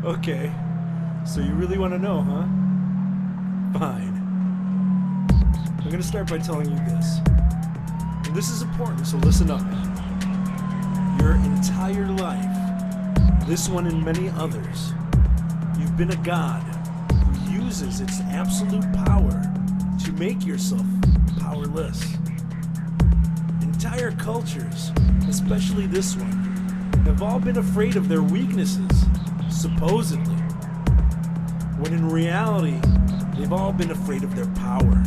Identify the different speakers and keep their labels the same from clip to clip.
Speaker 1: Okay, so you really want to know, huh? Fine. I'm gonna start by telling you this. And this is important, so listen up. Your entire life, this one and many others, you've been a god who uses its absolute power to make yourself powerless. Entire cultures, especially this one, have all been afraid of their weaknesses, supposedly, when in reality, they've all been afraid of their power.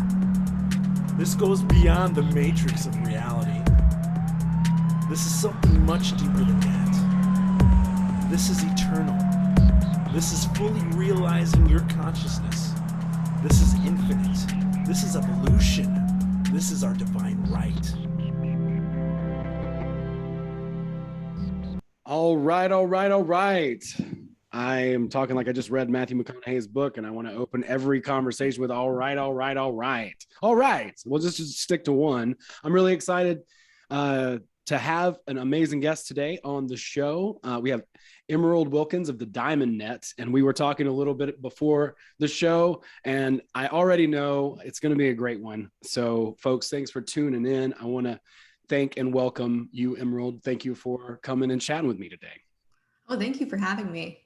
Speaker 1: This goes beyond the matrix of reality. This is something much deeper than that. This is eternal. This is fully realizing your consciousness. This is infinite. This is evolution. This is our divine right.
Speaker 2: All right, all right, all right. I am talking like I just read Matthew McConaughey's book, and I want to open every conversation with all right, all right, all right. All right. We'll just stick to one. I'm really excited to have an amazing guest today on the show. We have Emerald Wilkins of the Diamond Net, and we were talking a little bit before the show, and I already know it's going to be a great one. So, folks, thanks for tuning in. I want to thank and welcome you, Emerald. Thank you for coming and chatting with me today.
Speaker 3: Oh, thank you for having me.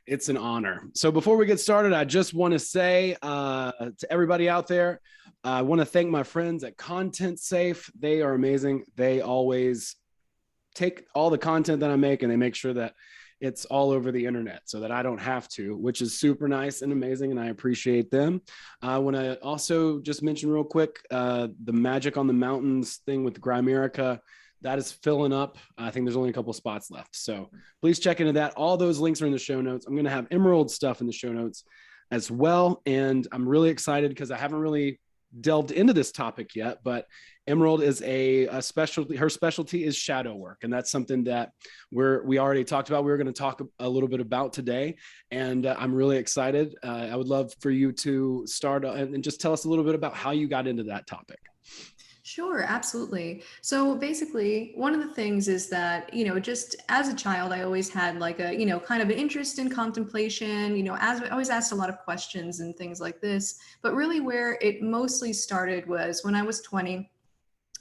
Speaker 2: It's an honor. So before we get started, I just want to say to everybody out there, I want to thank my friends at Content Safe. They are amazing. They always take all the content that I make and they make sure that it's all over the internet so that I don't have to, which is super nice and amazing, and I appreciate them. I want to also just mention real quick the Magic on the Mountains thing with Grimerica. That is filling up. I think there's only a couple spots left. So please check into that. All those links are in the show notes. I'm going to have Emerald stuff in the show notes as well. And I'm really excited because I haven't really delved into this topic yet, but Emerald is a specialty. Her specialty is shadow work. And that's something that we already talked about. We were going to talk a little bit about today. And I'm really excited. I would love for you to start and just tell us a little bit about how you got into that topic.
Speaker 3: Sure, absolutely. So basically, one of the things is that, just as a child, I always had like a, kind of an interest in contemplation, as I always asked a lot of questions and things like this. But really where it mostly started was when I was 20.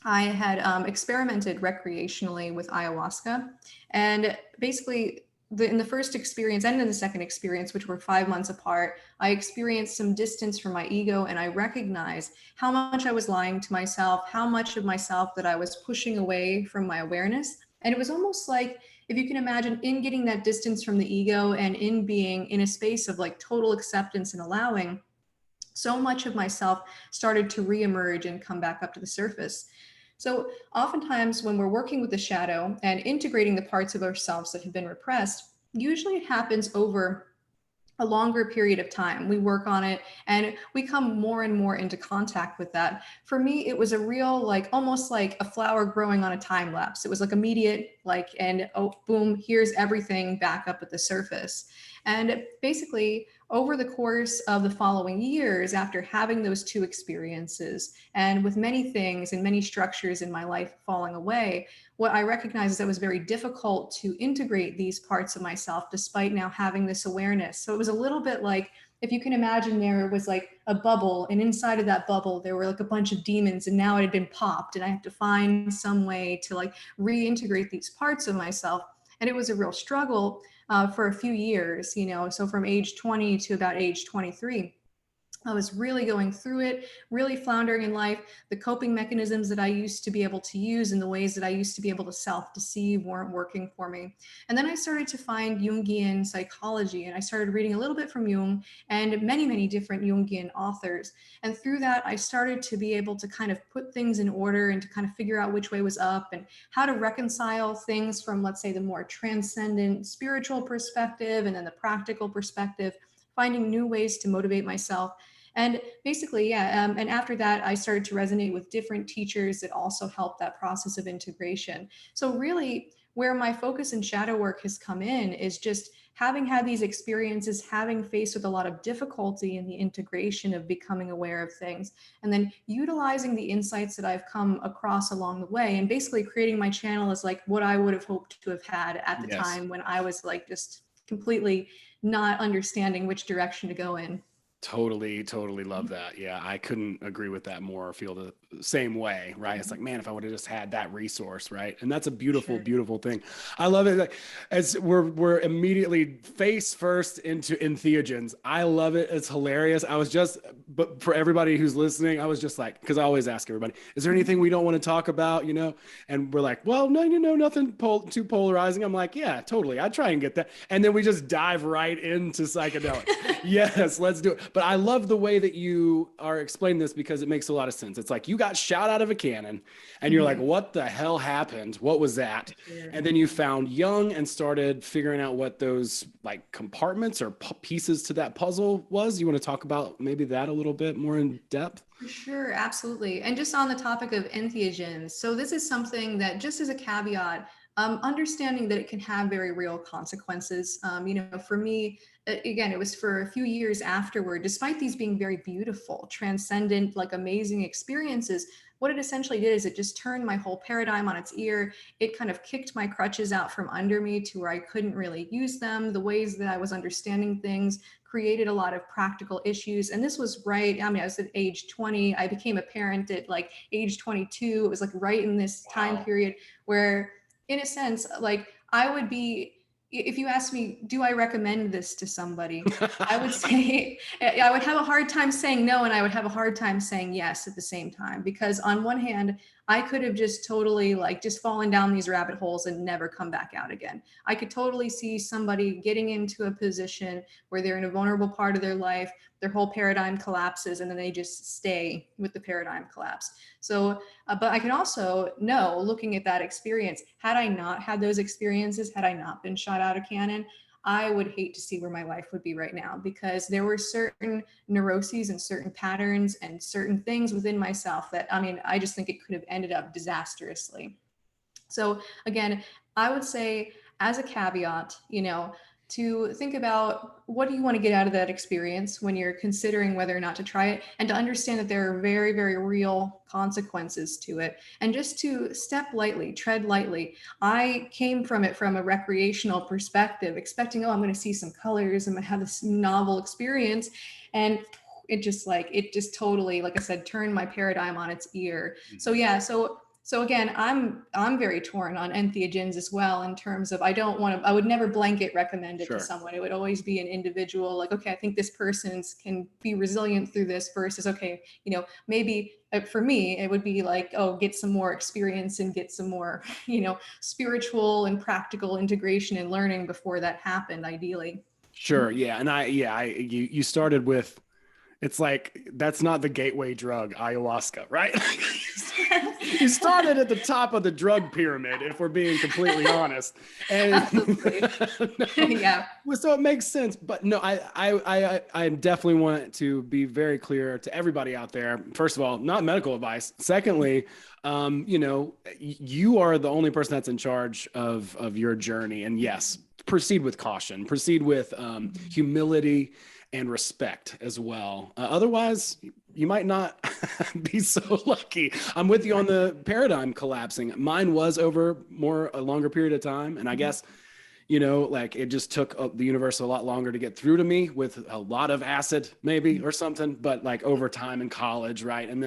Speaker 3: I had experimented recreationally with ayahuasca. And basically, in the first experience and in the second experience, which were 5 months apart, I experienced some distance from my ego, and I recognized how much I was lying to myself, how much of myself that I was pushing away from my awareness. And it was almost like, if you can imagine, in getting that distance from the ego and in being in a space of like total acceptance and allowing, so much of myself started to reemerge and come back up to the surface. So oftentimes when we're working with the shadow and integrating the parts of ourselves that have been repressed, usually it happens over a longer period of time. We work on it and we come more and more into contact with that. For me, it was a real, like almost like a flower growing on a time lapse. It was like immediate, and oh, boom, here's everything back up at the surface. And basically, over the course of the following years, after having those two experiences, and with many things and many structures in my life falling away, what I recognized is that it was very difficult to integrate these parts of myself despite now having this awareness. So it was a little bit like, if you can imagine, there was like a bubble, and inside of that bubble there were like a bunch of demons, and now it had been popped, and I have to find some way to like reintegrate these parts of myself. And it was a real struggle for a few years, so from age 20 to about age 23. I was really going through it, really floundering in life. The coping mechanisms that I used to be able to use and the ways that I used to be able to self-deceive weren't working for me. And then I started to find Jungian psychology, and I started reading a little bit from Jung and many, many different Jungian authors. And through that, I started to be able to kind of put things in order and to kind of figure out which way was up and how to reconcile things from, let's say, the more transcendent spiritual perspective and then the practical perspective, finding new ways to motivate myself. And basically, yeah, and after that, I started to resonate with different teachers that also helped that process of integration. So really, where my focus and shadow work has come in is just having had these experiences, having faced with a lot of difficulty in the integration of becoming aware of things, and then utilizing the insights that I've come across along the way, and basically creating my channel as like what I would have hoped to have had at the
Speaker 2: Yes.
Speaker 3: time when I was like just completely not understanding which direction to go in.
Speaker 2: Totally, totally love that. Yeah, I couldn't agree with that more or feel the same way, right? It's like, man, if I would have just had that resource, right? And that's a beautiful,
Speaker 3: Sure.
Speaker 2: beautiful thing. I love it. Like, as we're immediately face first into entheogens. I love it. It's hilarious. But for everybody who's listening, I was just like, because I always ask everybody, is there anything we don't want to talk about, you know? And we're like, well, no, nothing too polarizing. I'm like, yeah, totally. I try and get that. And then we just dive right into psychedelics. Yes, let's do it. But I love the way that you are explaining this because it makes a lot of sense. It's like you got shot out of a cannon and you're like, what the hell happened? What was that?
Speaker 3: Sure.
Speaker 2: And then you found Jung and started figuring out what those like compartments or pieces to that puzzle was. You want to talk about maybe that a little bit more in depth?
Speaker 3: Sure, absolutely. And just on the topic of entheogens, so this is something that, just as a caveat, understanding that it can have very real consequences. For me, again, it was for a few years afterward, despite these being very beautiful, transcendent, like amazing experiences, what it essentially did is it just turned my whole paradigm on its ear. It kind of kicked my crutches out from under me to where I couldn't really use them. The ways that I was understanding things created a lot of practical issues. And this was I was at age 20. I became a parent at like age 22. It was like right in this time period where, in a sense, like I would be, if you ask me, do I recommend this to somebody? I would say I would have a hard time saying no, and I would have a hard time saying yes at the same time, because on one hand, I could have just totally like just fallen down these rabbit holes and never come back out again. I could totally see somebody getting into a position where they're in a vulnerable part of their life, their whole paradigm collapses, and then they just stay with the paradigm collapse. So, but I can also know, looking at that experience, had I not had those experiences, had I not been shot out of cannon, I would hate to see where my life would be right now, because there were certain neuroses and certain patterns and certain things within myself that, I just think it could have ended up disastrously. So again, I would say, as a caveat, to think about what do you want to get out of that experience when you're considering whether or not to try it, and to understand that there are very, very real consequences to it, and just to step lightly, tread lightly. I came from it from a recreational perspective, expecting, I'm going to see some colors, I'm going to have this novel experience. And it just totally, like I said, turned my paradigm on its ear. So yeah, so again, I'm very torn on entheogens as well, in terms of I would never blanket recommend it to someone. It would always be an individual, like, okay, I think this person can be resilient through this, versus, okay, maybe for me, it would be like, oh, get some more experience and get some more, spiritual and practical integration and learning before that happened, ideally.
Speaker 2: Sure. Yeah. And you started with, it's like, that's not the gateway drug, ayahuasca, right? You started at the top of the drug pyramid, if we're being completely honest. And
Speaker 3: yeah.
Speaker 2: So it makes sense. But no, I definitely want to be very clear to everybody out there. First of all, not medical advice. Secondly, you are the only person that's in charge of your journey. And yes, proceed with caution, proceed with humility and respect as well. Otherwise, you might not be so lucky. I'm with you on the paradigm collapsing. Mine was over a longer period of time. And I guess, like it just took the universe a lot longer to get through to me with a lot of acid maybe or something, but like over time in college. Right. And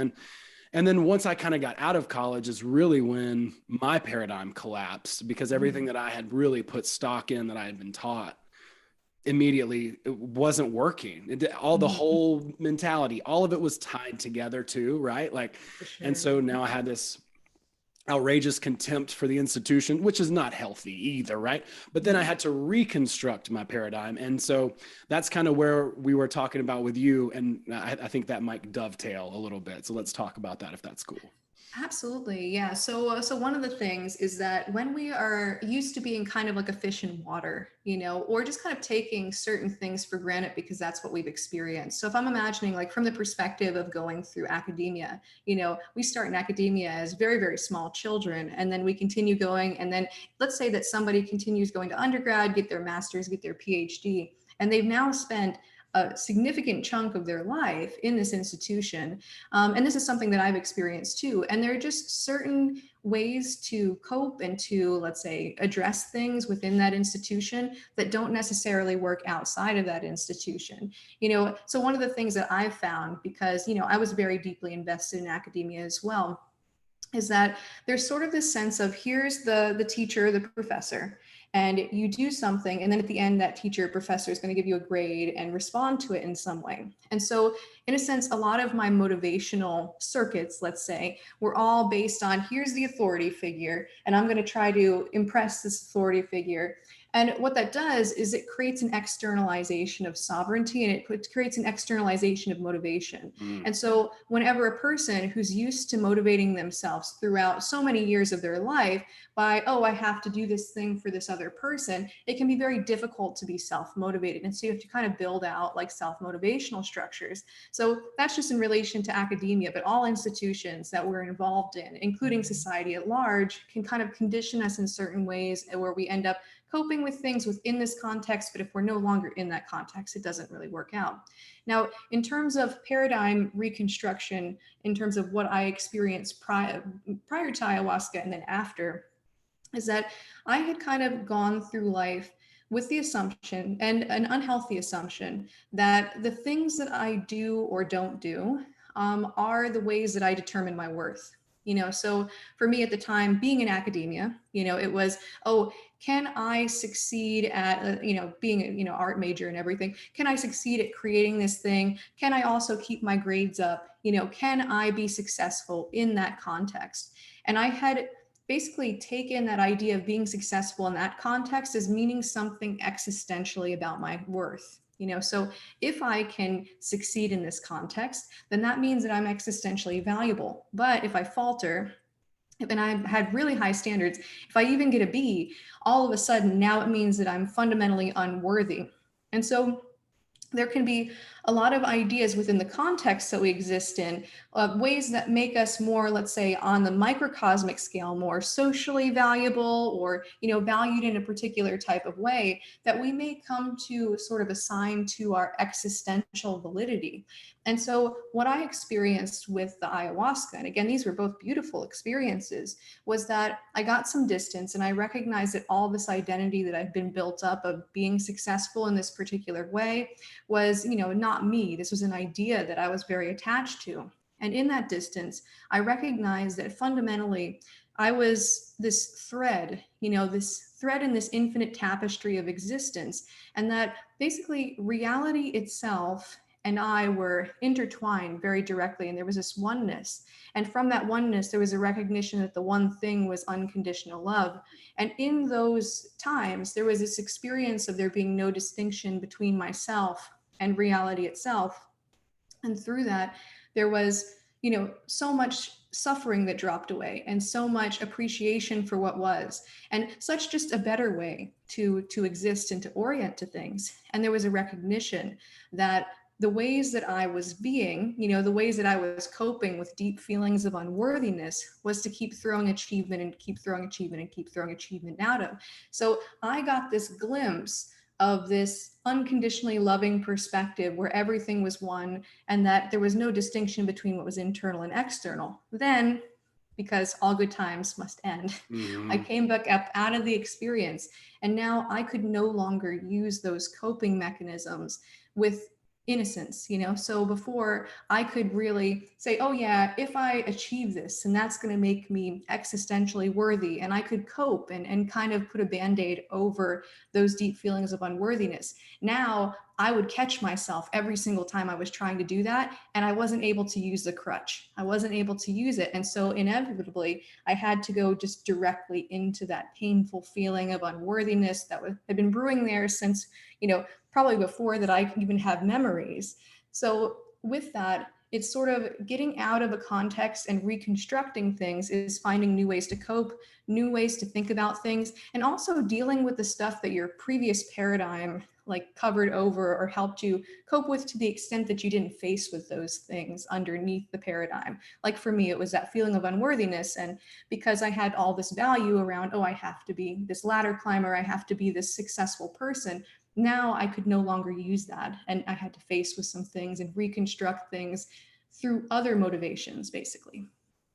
Speaker 2: then once I kind of got out of college is really when my paradigm collapsed, because everything that I had really put stock in, that I had been taught, immediately it wasn't working. The whole mentality, all of it was tied together too, right? Like, sure. And so now I had this outrageous contempt for the institution, which is not healthy either, right? But then I had to reconstruct my paradigm. And so that's kind of where we were talking about with you. And I think that might dovetail a little bit. So let's talk about that, if that's cool.
Speaker 3: Absolutely. Yeah. So one of the things is that when we are used to being kind of like a fish in water, or just kind of taking certain things for granted because that's what we've experienced. So if I'm imagining like from the perspective of going through academia, we start in academia as very, very small children, and then we continue going. And then let's say that somebody continues going to undergrad, get their master's, get their PhD, and they've now spent a significant chunk of their life in this institution. And this is something that I've experienced too. And there are just certain ways to cope and to, let's say, address things within that institution that don't necessarily work outside of that institution. So one of the things that I've found, because, I was very deeply invested in academia as well, is that there's sort of this sense of here's the teacher, the professor, and you do something, and then at the end that teacher or professor is going to give you a grade and respond to it in some way. And so in a sense, a lot of my motivational circuits, let's say, were all based on here's the authority figure, and I'm going to try to impress this authority figure. And what that does is it creates an externalization of sovereignty, and it creates an externalization of motivation. And so whenever a person who's used to motivating themselves throughout so many years of their life by, oh, I have to do this thing for this other person, it can be very difficult to be self-motivated. And so you have to kind of build out like self-motivational structures. So that's just in relation to academia, but all institutions that we're involved in, including society at large, can kind of condition us in certain ways where we end up coping with things within this context, but if we're no longer in that context, it doesn't really work out. Now, in terms of paradigm reconstruction, in terms of what I experienced prior to ayahuasca and then after, is that I had kind of gone through life with the assumption, and an unhealthy assumption, that the things that I do or don't do are the ways that I determine my worth. So for me at the time, being in academia, it was, oh, can I succeed at, being, art major and everything? Can I succeed at creating this thing? Can I also keep my grades up? Can I be successful in that context? And I had basically taken that idea of being successful in that context as meaning something existentially about my worth. So if I can succeed in this context, then that means that I'm existentially valuable. But if I falter, and I had really high standards, if I even get a B, all of a sudden now it means that I'm fundamentally unworthy. And so there can be a lot of ideas within the context that we exist in, ways that make us more, let's say, on the microcosmic scale, more socially valuable, or valued in a particular type of way that we may come to sort of assign to our existential validity. And so what I experienced with the ayahuasca, and again, these were both beautiful experiences, was that I got some distance and I recognized that all this identity that I've been built up of being successful in this particular way was, not me. This was an idea that I was very attached to. And in that distance, I recognized that fundamentally I was this thread in this infinite tapestry of existence, and that basically reality itself and I were intertwined very directly, and there was this oneness. And from that oneness, there was a recognition that the one thing was unconditional love. And in those times, there was this experience of there being no distinction between myself and reality itself. And through that, there was, so much suffering that dropped away, and so much appreciation for what was, and such just a better way to exist and to orient to things. And there was a recognition that the ways that I was being, the ways that I was coping with deep feelings of unworthiness was to keep throwing achievement and keep throwing achievement and keep throwing achievement out of. So I got this glimpse of this unconditionally loving perspective where everything was one, and that there was no distinction between what was internal and external. Then, because all good times must end, I came back up out of the experience, and now I could no longer use those coping mechanisms with innocence. So before, I could really say, oh yeah, if I achieve this, and that's going to make me existentially worthy, and I could cope and kind of put a band-aid over those deep feelings of unworthiness. Now I would catch myself every single time I was trying to do that, and I wasn't able to use the crutch. I wasn't able to use it. And so inevitably, I had to go just directly into that painful feeling of unworthiness that had been brewing there since, probably before that I could even have memories. So with that, it's sort of getting out of a context and reconstructing things is finding new ways to cope, new ways to think about things, and also dealing with the stuff that your previous paradigm like covered over or helped you cope with to the extent that you didn't face with those things underneath the paradigm. Like for me, it was that feeling of unworthiness. And because I had all this value around, oh, I have to be this ladder climber, I have to be this successful person. Now I could no longer use that. And I had to face with some things and reconstruct things through other motivations, basically.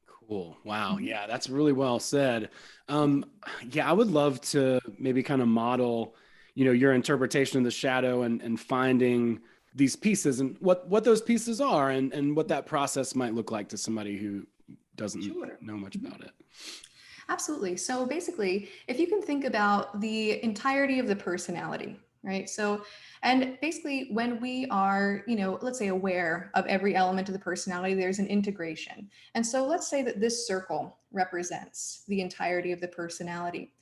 Speaker 2: Cool. Wow. Yeah, that's really well said. Yeah, I would love to maybe kind of model, your interpretation of the shadow and finding these pieces and what those pieces are and what that process might look like to somebody who doesn't know much about it.
Speaker 3: Absolutely. So basically, if you can think about the entirety of the personality, right? So, and basically when we are, let's say aware of every element of the personality, there's an integration. And so let's say that this circle represents the entirety of the personality.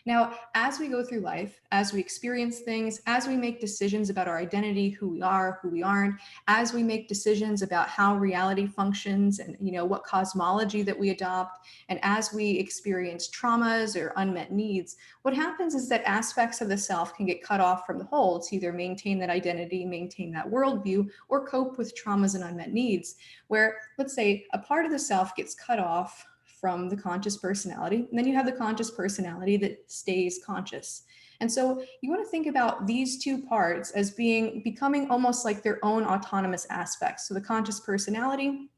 Speaker 3: Now, as we go through life, as we experience things, as we make decisions about our identity, who we are, who we aren't, as we make decisions about how reality functions and, what cosmology that we adopt, and as we experience traumas or unmet needs, what happens is that aspects of the self can get cut off from the whole to either maintain that identity, maintain that worldview, or cope with traumas and unmet needs, where let's say a part of the self gets cut off from the conscious personality, and then you have the conscious personality that stays conscious. And so you want to think about these two parts as becoming almost like their own autonomous aspects. So the conscious personality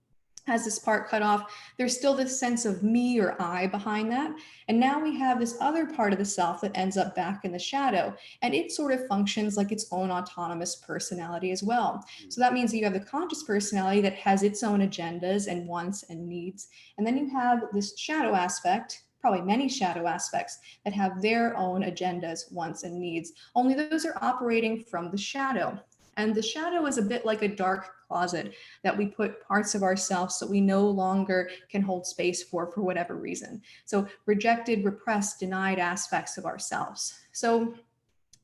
Speaker 3: has this part cut off. There's still this sense of me or I behind that. And now we have this other part of the self that ends up back in the shadow. And it sort of functions like its own autonomous personality as well. So that means that you have the conscious personality that has its own agendas and wants and needs. And then you have this shadow aspect, probably many shadow aspects that have their own agendas, wants, and needs. Only those are operating from the shadow. And the shadow is a bit like a dark closet that we put parts of ourselves that we no longer can hold space for whatever reason. So rejected, repressed, denied aspects of ourselves. So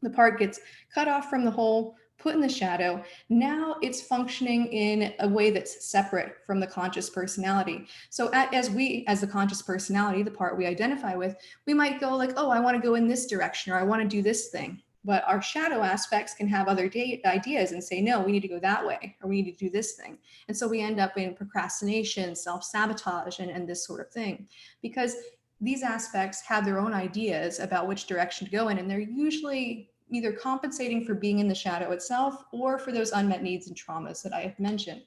Speaker 3: the part gets cut off from the whole, put in the shadow. Now it's functioning in a way that's separate from the conscious personality. So as the conscious personality, the part we identify with, we might go like, oh, I want to go in this direction, or I want to do this thing. But our shadow aspects can have other ideas and say, no, we need to go that way, or we need to do this thing. And so we end up in procrastination, self-sabotage, and this sort of thing, because these aspects have their own ideas about which direction to go in. And they're usually either compensating for being in the shadow itself or for those unmet needs and traumas that I have mentioned.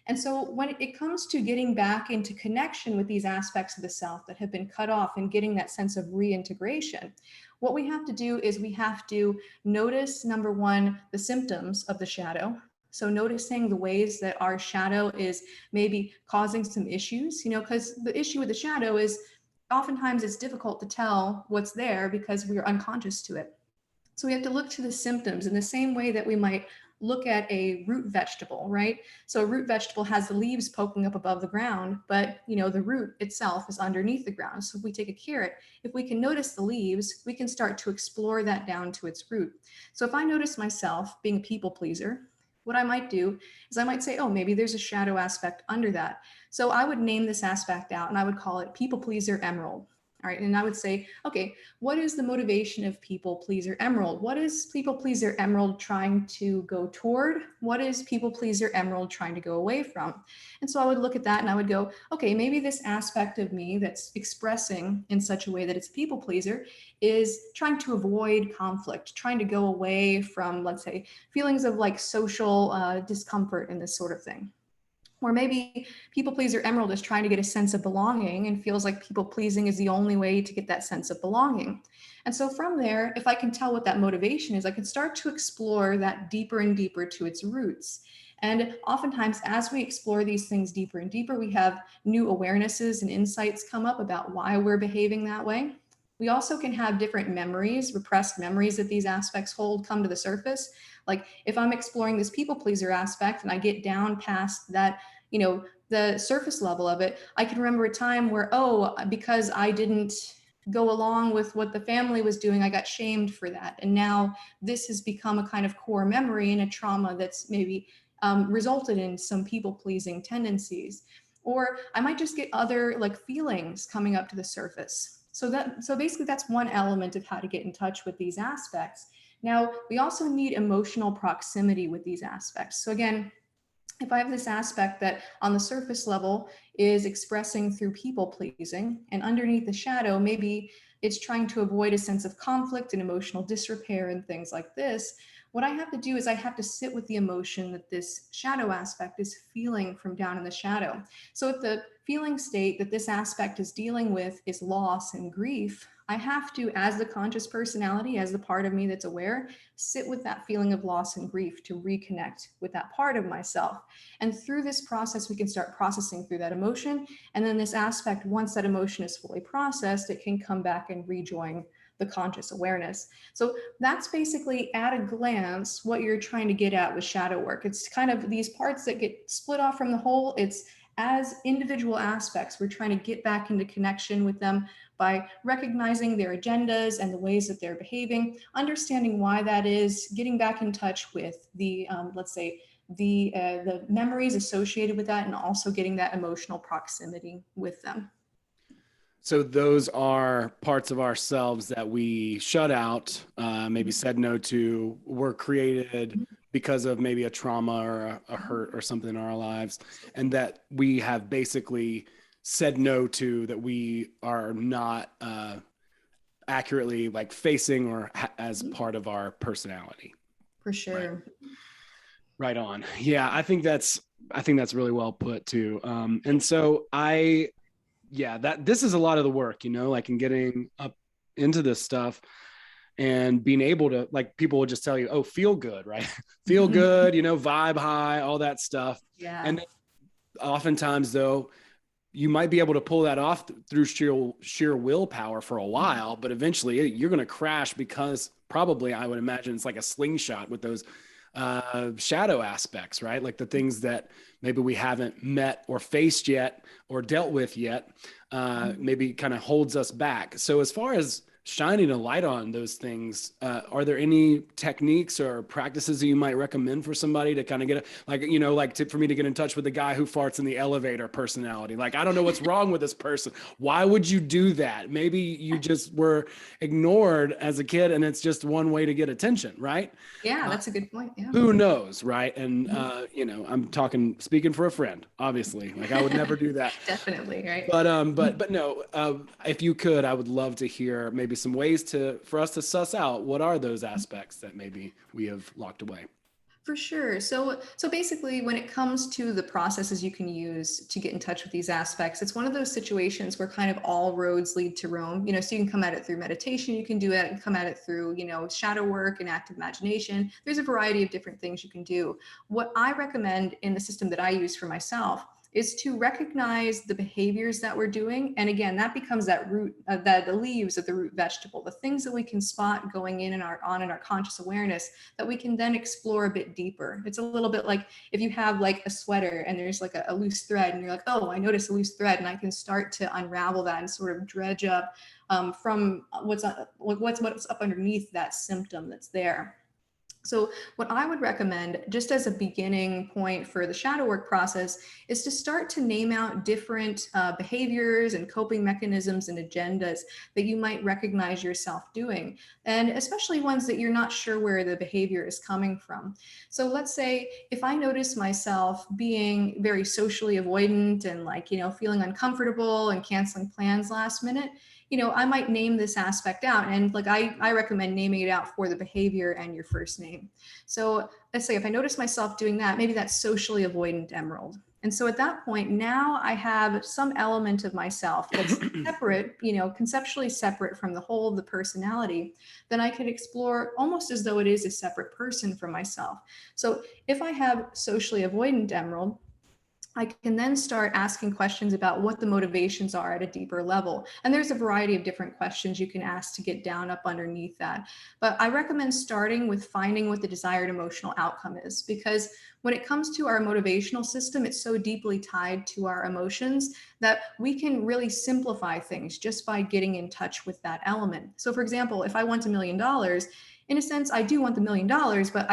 Speaker 3: And so when it comes to getting back into connection with these aspects of the self that have been cut off and getting that sense of reintegration, what we have to do is we have to notice, number one, the symptoms of the shadow. So noticing the ways that our shadow is maybe causing some issues, because the issue with the shadow is oftentimes it's difficult to tell what's there because we are unconscious to it. So we have to look to the symptoms in the same way that we might look at a root vegetable, right? So a root vegetable has the leaves poking up above the ground, but the root itself is underneath the ground. So if we take a carrot, if we can notice the leaves, we can start to explore that down to its root. So if I notice myself being a people pleaser, what I might do is I might say, oh, maybe there's a shadow aspect under that. So I would name this aspect out and I would call it people pleaser emerald. All right. And I would say, okay, what is the motivation of people pleaser emerald? What is people pleaser emerald trying to go toward? What is people pleaser emerald trying to go away from? And so I would look at that and I would go, okay, maybe this aspect of me that's expressing in such a way that it's people pleaser is trying to avoid conflict, trying to go away from, let's say, feelings of like social discomfort and this sort of thing. Or maybe people pleaser emerald is trying to get a sense of belonging and feels like people pleasing is the only way to get that sense of belonging. And so from there, if I can tell what that motivation is, I can start to explore that deeper and deeper to its roots. And oftentimes, as we explore these things deeper and deeper, we have new awarenesses and insights come up about why we're behaving that way. We also can have different memories, repressed memories that these aspects hold come to the surface. Like if I'm exploring this people pleaser aspect and I get down past that, the surface level of it, I can remember a time where, oh, because I didn't go along with what the family was doing, I got shamed for that. And now this has become a kind of core memory and a trauma that's maybe resulted in some people-pleasing tendencies. Or I might just get other like feelings coming up to the surface. So basically that's one element of how to get in touch with these aspects. Now, we also need emotional proximity with these aspects. So again, if I have this aspect that on the surface level is expressing through people pleasing, and underneath the shadow, maybe it's trying to avoid a sense of conflict and emotional disrepair and things like this, what I have to do is I have to sit with the emotion that this shadow aspect is feeling from down in the shadow. So if the feeling state that this aspect is dealing with is loss and grief, I have to, as the conscious personality, as the part of me that's aware, sit with that feeling of loss and grief to reconnect with that part of myself. And through this process, we can start processing through that emotion. And then this aspect, once that emotion is fully processed, it can come back and rejoin the conscious awareness. So that's basically at a glance what you're trying to get at with shadow work. It's kind of these parts that get split off from the whole. It's as individual aspects, we're trying to get back into connection with them by recognizing their agendas and the ways that they're behaving, understanding why that is, getting back in touch with the, let's say, the memories associated with that, and also getting that emotional proximity with them.
Speaker 2: So those are parts of ourselves that we shut out, maybe said no to, were created because of maybe a trauma or a hurt or something in our lives, and that we have basically said no to, that we are not accurately like facing or as part of our personality.
Speaker 3: For sure.
Speaker 2: Right on. Yeah, I think that's really well put too. And so this is a lot of the work, like in getting up into this stuff and being able to, like, people will just tell you, oh, feel good, right? Feel good, vibe high, all that stuff.
Speaker 3: Yeah.
Speaker 2: And oftentimes though, you might be able to pull that off through sheer willpower for a while, but eventually you're going to crash, because probably, I would imagine, it's like a slingshot with those shadow aspects, right? Like the things that maybe we haven't met or faced yet or dealt with yet, maybe kind of holds us back. So as far as shining a light on those things, are there any techniques or practices that you might recommend for somebody to kind of get for me to get in touch with the guy who farts in the elevator personality? Like, I don't know what's wrong with this person. Why would you do that? Maybe you just were ignored as a kid and it's just one way to get attention, right?
Speaker 3: Yeah, that's a good point. Yeah.
Speaker 2: Who knows, right? And I'm speaking for a friend, obviously. Like, I would never do that.
Speaker 3: Definitely, right?
Speaker 2: But no, if you could, I would love to hear maybe some ways for us to suss out what are those aspects that maybe we have locked away.
Speaker 3: For sure. So basically, when it comes to the processes you can use to get in touch with these aspects, it's one of those situations where kind of all roads lead to Rome. So you can come at it through meditation, you can do it and come at it through, shadow work and active imagination. There's a variety of different things you can do. What I recommend in the system that I use for myself is to recognize the behaviors that we're doing. And again, that becomes that root, the leaves of the root vegetable, the things that we can spot going in our conscious awareness that we can then explore a bit deeper. It's a little bit like if you have like a sweater and there's like a loose thread and you're like, oh, I noticed a loose thread, and I can start to unravel that and sort of dredge up from what's up underneath that symptom that's there. So what I would recommend, just as a beginning point for the shadow work process, is to start to name out different behaviors and coping mechanisms and agendas that you might recognize yourself doing, and especially ones that you're not sure where the behavior is coming from. So let's say if I notice myself being very socially avoidant and feeling uncomfortable and canceling plans last minute, I might name this aspect out, and I recommend naming it out for the behavior and your first name. So let's say if I notice myself doing that, maybe that's socially avoidant emerald. And so at that point, now I have some element of myself that's separate, conceptually separate from the whole of the personality, then I could explore almost as though it is a separate person from myself. So if I have socially avoidant emerald, I can then start asking questions about what the motivations are at a deeper level. And there's a variety of different questions you can ask to get down up underneath that. But I recommend starting with finding what the desired emotional outcome is, because when it comes to our motivational system, it's so deeply tied to our emotions that we can really simplify things just by getting in touch with that element. So for example, if I want $1 million, in a sense, I do want the $1 million, but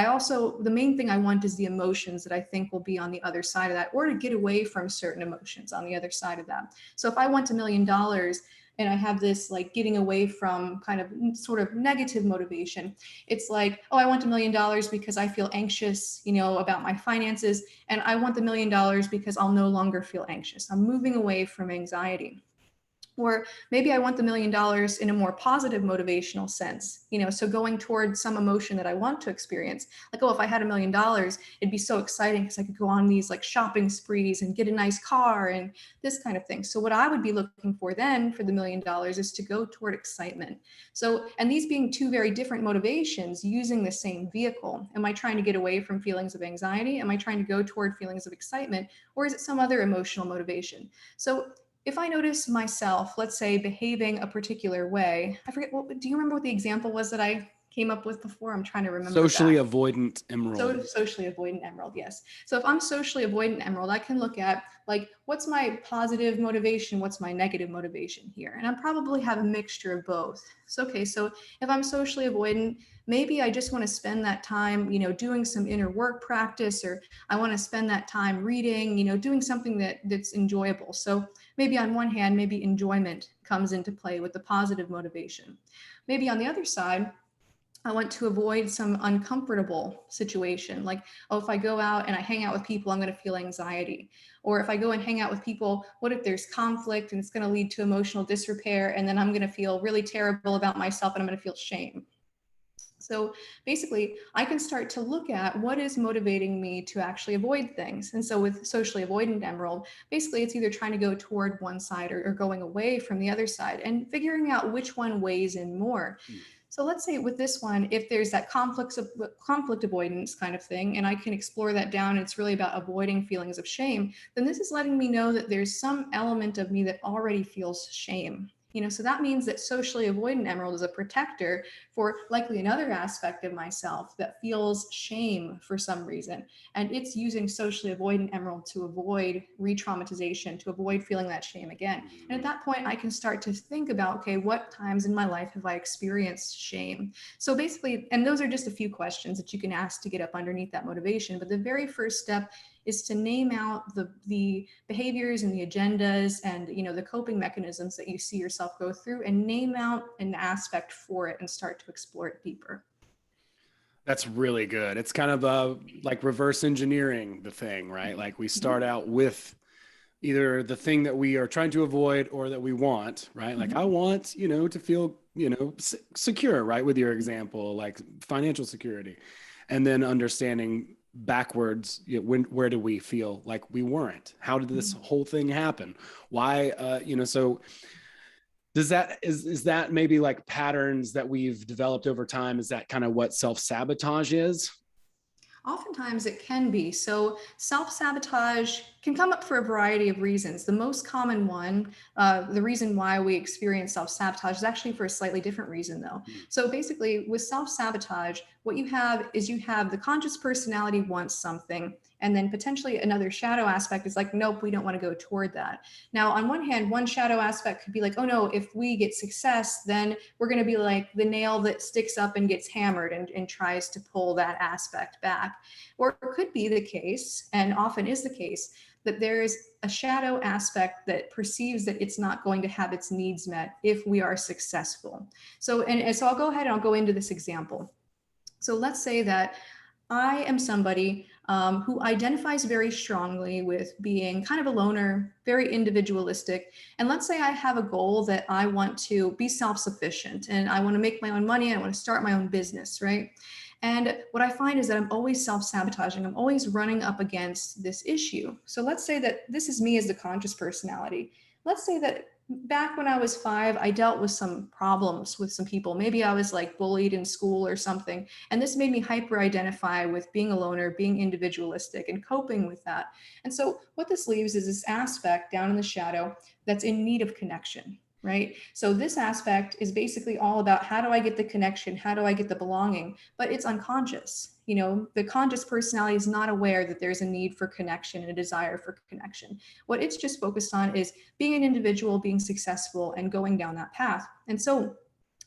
Speaker 3: the main thing I want is the emotions that I think will be on the other side of that, or to get away from certain emotions on the other side of that. So if I want $1 million and I have this like getting away from kind of sort of negative motivation, it's like, oh, I want $1 million because I feel anxious, about my finances. And I want the $1 million because I'll no longer feel anxious. I'm moving away from anxiety. Or maybe I want the $1 million in a more positive motivational sense, so going towards some emotion that I want to experience. Like, oh, if I had $1 million, it'd be so exciting because I could go on these like shopping sprees and get a nice car and this kind of thing. So what I would be looking for then for the $1 million is to go toward excitement. So, and these being two very different motivations using the same vehicle. Am I trying to get away from feelings of anxiety? Am I trying to go toward feelings of excitement? Or is it some other emotional motivation? So if I notice myself, let's say, behaving a particular way, I forget, do you remember what the example was that I came up with before? I'm trying to remember.
Speaker 2: Socially avoidant emerald.
Speaker 3: So socially avoidant emerald, yes. So if I'm socially avoidant emerald, I can look at like, what's my positive motivation? What's my negative motivation here? And I probably have a mixture of both. So, okay, so if I'm socially avoidant, maybe I just want to spend that time, doing some inner work practice, or I want to spend that time reading, doing something that's enjoyable. So maybe on one hand, maybe enjoyment comes into play with the positive motivation. Maybe on the other side, I want to avoid some uncomfortable situation. Like, oh, if I go out and I hang out with people, I'm going to feel anxiety. Or if I go and hang out with people, what if there's conflict and it's going to lead to emotional disrepair? And then I'm going to feel really terrible about myself and I'm going to feel shame. So basically, I can start to look at what is motivating me to actually avoid things. And so with socially avoidant emerald, basically it's either trying to go toward one side or going away from the other side and figuring out which one weighs in more. So let's say with this one, if there's that conflict avoidance kind of thing, and I can explore that down, and it's really about avoiding feelings of shame, then this is letting me know that there's some element of me that already feels shame. So that means that socially avoidant emerald is a protector for likely another aspect of myself that feels shame for some reason. And it's using socially avoidant emerald to avoid re-traumatization, to avoid feeling that shame again. And at that point, I can start to think about, okay, what times in my life have I experienced shame? So basically, and those are just a few questions that you can ask to get up underneath that motivation. But the very first step is to name out the behaviors and the agendas and the coping mechanisms that you see yourself go through, and name out an aspect for it and start to explore it deeper.
Speaker 2: That's really good. It's kind of like reverse engineering the thing, right? Like we start out with either the thing that we are trying to avoid or that we want, right? Like I want, to feel, secure, right? With your example, like financial security, and then understanding backwards, where do we feel like we weren't? How did this whole thing happen? Why, so is that maybe like patterns that we've developed over time? Is that kind of what self-sabotage is?
Speaker 3: Oftentimes it can be. So self-sabotage can come up for a variety of reasons. The most common one, the reason why we experience self-sabotage is actually for a slightly different reason though. So basically with self-sabotage, what you have is the conscious personality wants something, and then potentially another shadow aspect is like, nope, we don't want to go toward that. Now, on one hand, one shadow aspect could be like, oh no, if we get success, then we're going to be like the nail that sticks up and gets hammered and tries to pull that aspect back. Or it could be the case, and often is the case, that there is a shadow aspect that perceives that it's not going to have its needs met if we are successful. So I'll go ahead and I'll go into this example. So let's say that I am somebody who identifies very strongly with being kind of a loner, very individualistic. And let's say I have a goal that I want to be self-sufficient and I want to make my own money. I want to start my own business, right? And what I find is that I'm always self-sabotaging. I'm always running up against this issue. So let's say that this is me as the conscious personality. Let's say that back when I was 5, I dealt with some problems with some people. Maybe I was like bullied in school or something. And this made me hyper-identify with being a loner, being individualistic, and coping with that. And so what this leaves is this aspect down in the shadow that's in need of connection, right? So this aspect is basically all about, how do I get the connection? How do I get the belonging? But it's unconscious. The conscious personality is not aware that there's a need for connection and a desire for connection. What it's just focused on is being an individual, being successful, and going down that path. And so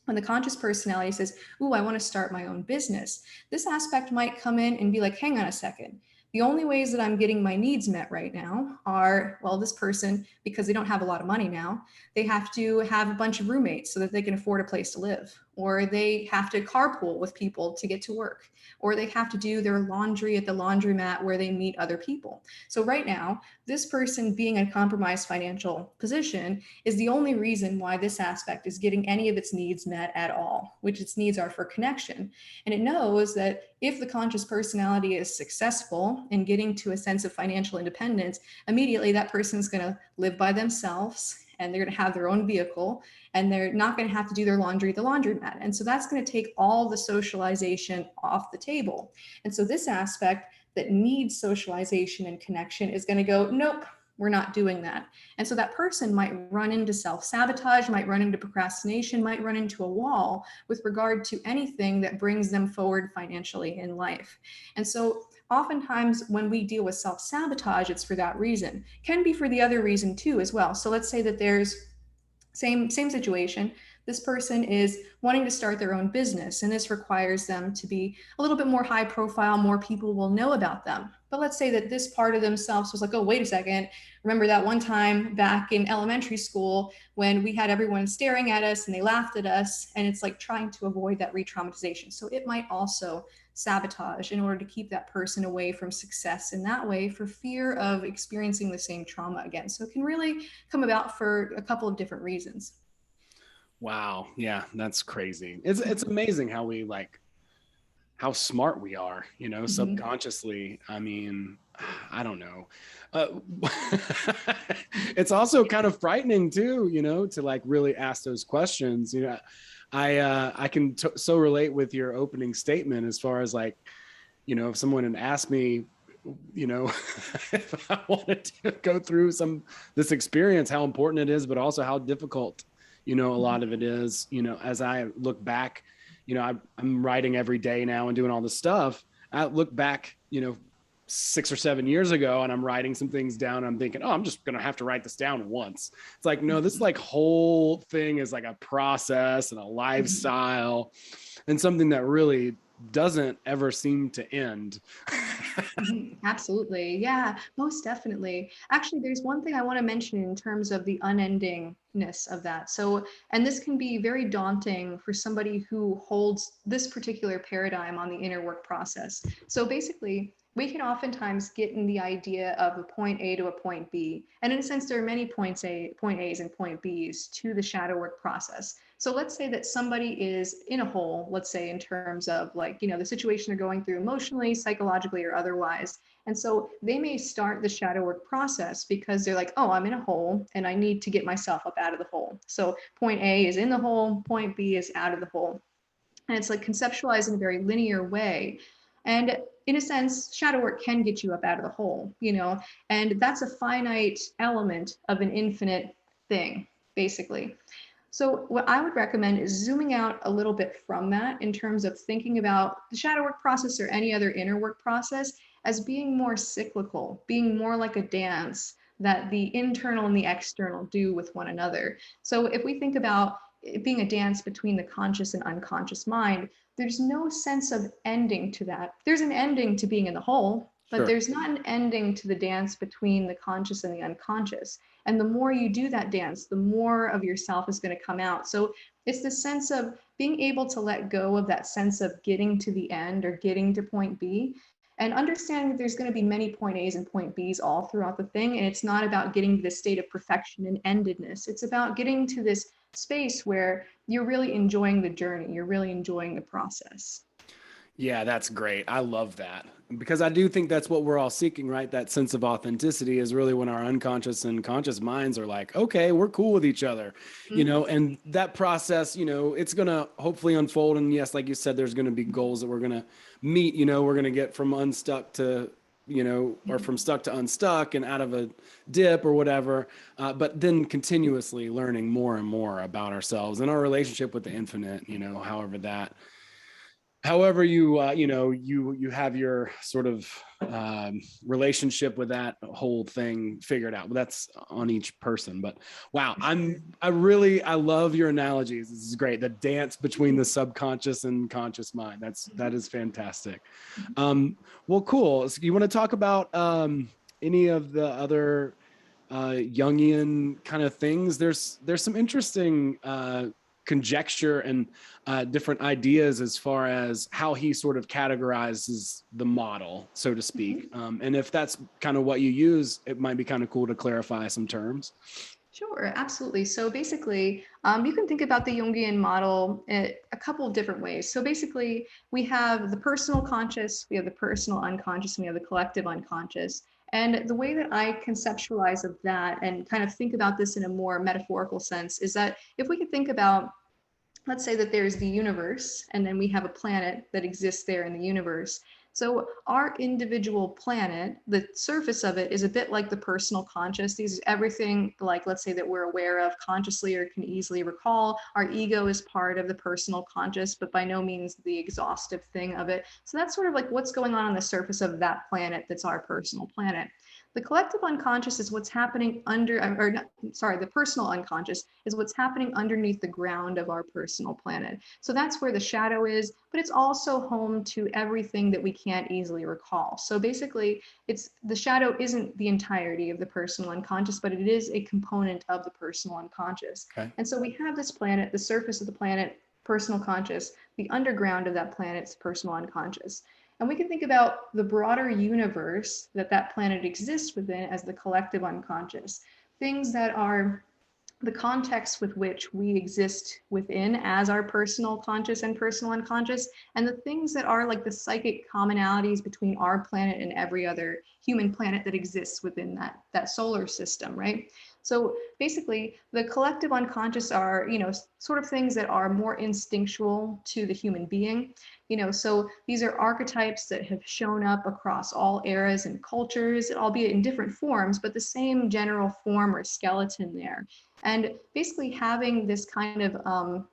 Speaker 3: When the conscious personality says, ooh, I want to start my own business, this aspect might come in and be like, hang on a second. The only ways that I'm getting my needs met right now are, well, this person, because they don't have a lot of money now, they have to have a bunch of roommates so that they can afford a place to live, or they have to carpool with people to get to work, or they have to do their laundry at the laundromat where they meet other people. So right now, this person being in a compromised financial position is the only reason why this aspect is getting any of its needs met at all, which its needs are for connection. And it knows that if the conscious personality is successful in getting to a sense of financial independence, immediately that person is going to live by themselves, and they're going to have their own vehicle, and they're not going to have to do their laundry at the laundromat. And so that's going to take all the socialization off the table. And so this aspect that needs socialization and connection is going to go, nope, we're not doing that. And so that person might run into self-sabotage, might run into procrastination, might run into a wall with regard to anything that brings them forward financially in life. And so oftentimes when we deal with self-sabotage, it's for that reason. Can be for the other reason too as well. So let's say that there's same situation. This person is wanting to start their own business, and this requires them to be a little bit more high profile, more people will know about them. But let's say that this part of themselves was like, oh, wait a second. Remember that one time back in elementary school when we had everyone staring at us and they laughed at us, and it's like trying to avoid that re-traumatization. So it might also sabotage in order to keep that person away from success in that way for fear of experiencing the same trauma again. So it can really come about for a couple of different reasons.
Speaker 2: Wow. Yeah, that's crazy. It's amazing how we how smart we are, subconsciously. I mean, I don't know. It's also kind of frightening too, to really ask those questions. I can so relate with your opening statement as far as if someone had asked me, if I wanted to go through this experience, how important it is, but also how difficult, a lot of it is, as I look back, I'm writing every day now and doing all this stuff. I look back, 6 or 7 years ago, and I'm writing some things down. And I'm thinking, oh, I'm just going to have to write this down once. It's like, no, this whole thing is like a process and a lifestyle and something that really doesn't ever seem to end.
Speaker 3: Absolutely. Yeah, most definitely. Actually, there's one thing I want to mention in terms of the unendingness of that. So, and this can be very daunting for somebody who holds this particular paradigm on the inner work process. So basically, we can oftentimes get in the idea of a point A to a point B. And in a sense, there are many point A's and point B's to the shadow work process. So let's say that somebody is in a hole, let's say in terms of the situation they're going through emotionally, psychologically, or otherwise. And so they may start the shadow work process because they're like, oh, I'm in a hole and I need to get myself up out of the hole. So point A is in the hole, point B is out of the hole. And it's conceptualized in a very linear way. And in a sense, shadow work can get you up out of the hole, and that's a finite element of an infinite thing, basically. So what I would recommend is zooming out a little bit from that in terms of thinking about the shadow work process or any other inner work process as being more cyclical, being more like a dance that the internal and the external do with one another. So if we think about it being a dance between the conscious and unconscious mind, there's no sense of ending to that. There's an ending to being in the hole, but
Speaker 2: Sure.
Speaker 3: There's not an ending to the dance between the conscious and the unconscious. And the more you do that dance, the more of yourself is going to come out. So it's the sense of being able to let go of that sense of getting to the end or getting to point B, and understanding that there's going to be many point A's and point B's all throughout the thing. And it's not about getting to this state of perfection and endedness. It's about getting to this space where you're really enjoying the journey. You're really enjoying the process.
Speaker 2: Yeah, that's great. I love that, because I do think that's what we're all seeking, right? That sense of authenticity is really when our unconscious and conscious minds are like, okay, we're cool with each other, and that process, it's going to hopefully unfold. And yes, like you said, there's going to be goals that we're going to meet, we're going to get from unstuck to, or from stuck to unstuck and out of a dip or whatever. But then continuously learning more and more about ourselves and our relationship with the infinite, however that however you you have your sort of relationship with that whole thing figured out. That's on each person. But wow, I love your analogies. This is great. The dance between the subconscious and conscious mind. That is fantastic. Well, cool. So you want to talk about any of the other Jungian kind of things? There's some interesting conjecture and different ideas as far as how he sort of categorizes the model, so to speak. And if that's kind of what you use, it might be kind of cool to clarify some terms.
Speaker 3: Sure, absolutely. So basically, you can think about the Jungian model in a couple of different ways. So basically, we have the personal conscious, we have the personal unconscious, and we have the collective unconscious. And the way that I conceptualize of that and kind of think about this in a more metaphorical sense is that if we could think about, let's say that there's the universe, and then we have a planet that exists there in the universe. So our individual planet, the surface of it is a bit like the personal conscious. These is everything, like, let's say, that we're aware of consciously or can easily recall. Our ego is part of the personal conscious, but by no means the exhaustive thing of it. So that's sort of like what's going on the surface of that planet that's our personal planet. The collective unconscious is what's happening the personal unconscious is what's happening underneath the ground of our personal planet. So that's where the shadow is, but it's also home to everything that we can't easily recall. So basically, the shadow isn't the entirety of the personal unconscious, but it is a component of the personal unconscious.
Speaker 2: Okay.
Speaker 3: And so we have this planet, the surface of the planet, personal conscious, the underground of that planet's personal unconscious. And we can think about the broader universe that planet exists within as the collective unconscious, things that are the context with which we exist within as our personal conscious and personal unconscious, and the things that are like the psychic commonalities between our planet and every other human planet that exists within that solar system, right? So basically, the collective unconscious are, sort of things that are more instinctual to the human being. So these are archetypes that have shown up across all eras and cultures, albeit in different forms, but the same general form or skeleton there. And basically having this kind of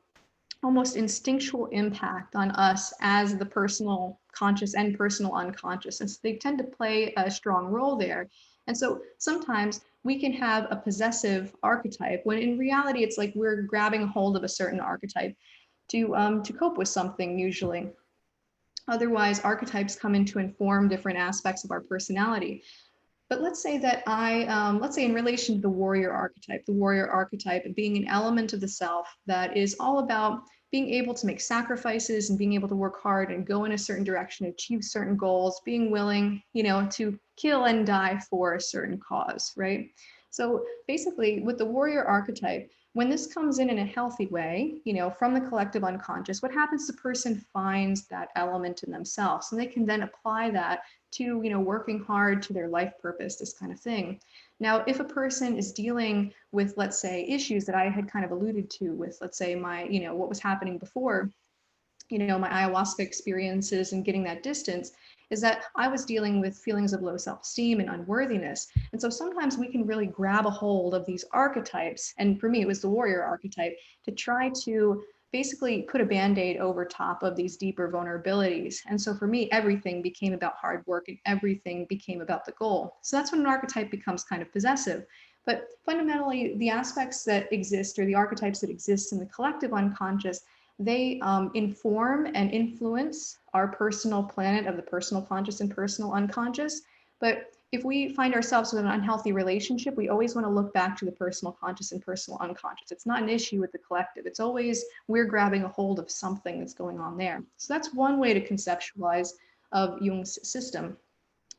Speaker 3: almost instinctual impact on us as the personal conscious and personal unconscious. And so they tend to play a strong role there. And so sometimes we can have a possessive archetype when in reality, it's like we're grabbing a hold of a certain archetype to cope with something usually. Otherwise, archetypes come in to inform different aspects of our personality. But let's say that let's say in relation to the warrior archetype being an element of the self that is all about being able to make sacrifices and being able to work hard and go in a certain direction, achieve certain goals, being willing, to kill and die for a certain cause, right? So basically with the warrior archetype, when this comes in a healthy way, from the collective unconscious, what happens, the person finds that element in themselves and they can then apply that to, working hard to their life purpose, this kind of thing. Now, if a person is dealing with, let's say, issues that I had kind of alluded to with, let's say, my, what was happening before, my ayahuasca experiences and getting that distance, is that I was dealing with feelings of low self-esteem and unworthiness. And so sometimes we can really grab a hold of these archetypes. And for me, it was the warrior archetype to try to basically put a Band-Aid over top of these deeper vulnerabilities. And so for me, everything became about hard work and everything became about the goal. So that's when an archetype becomes kind of possessive. But fundamentally, the aspects that exist, or the archetypes that exist in the collective unconscious, they inform and influence our personal planet of the personal conscious and personal unconscious. But if we find ourselves with an unhealthy relationship, we always want to look back to the personal conscious and personal unconscious. It's not an issue with the collective. It's always we're grabbing a hold of something that's going on there. So that's one way to conceptualize of Jung's system.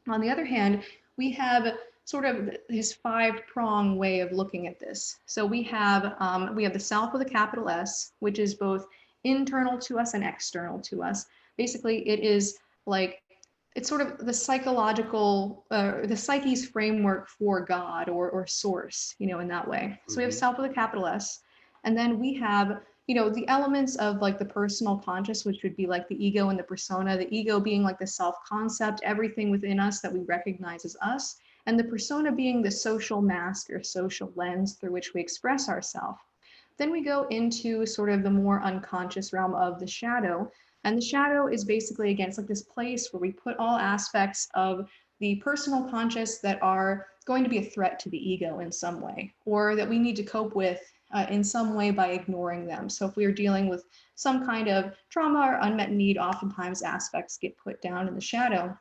Speaker 3: On the other hand, we have sort of his five-prong way of looking at this. So we have the self with a capital S, which is both internal to us and external to us. Basically, it is like, it's sort of the psychological, the psyche's framework for God or source, in that way. So we have self with a capital S. And then we have, the elements of like the personal conscious, which would be like the ego and the persona, the ego being like the self-concept, everything within us that we recognize as us, and the persona being the social mask or social lens through which we express ourselves. Then we go into sort of the more unconscious realm of the shadow, And the shadow is basically, again, it's like this place where we put all aspects of the personal conscious that are going to be a threat to the ego in some way, or that we need to cope with in some way by ignoring them. So if we are dealing with some kind of trauma or unmet need, oftentimes aspects get put down in the shadow.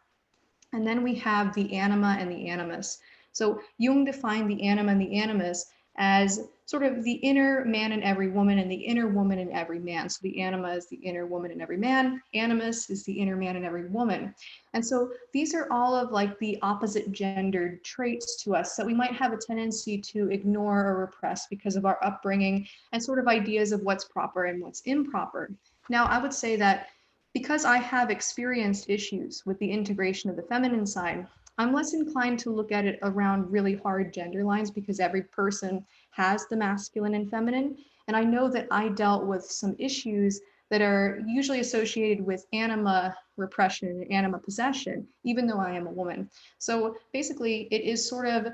Speaker 3: And then we have the anima and the animus. So Jung defined the anima and the animus as sort of the inner man in every woman and the inner woman in every man. So the anima is the inner woman in every man, animus is the inner man in every woman. And so these are all of like the opposite gendered traits to us that we might have a tendency to ignore or repress because of our upbringing and sort of ideas of what's proper and what's improper. Now, I would say that because I have experienced issues with the integration of the feminine side, I'm less inclined to look at it around really hard gender lines because every person has the masculine and feminine. And I know that I dealt with some issues that are usually associated with anima repression and anima possession, even though I am a woman. So basically, it is sort of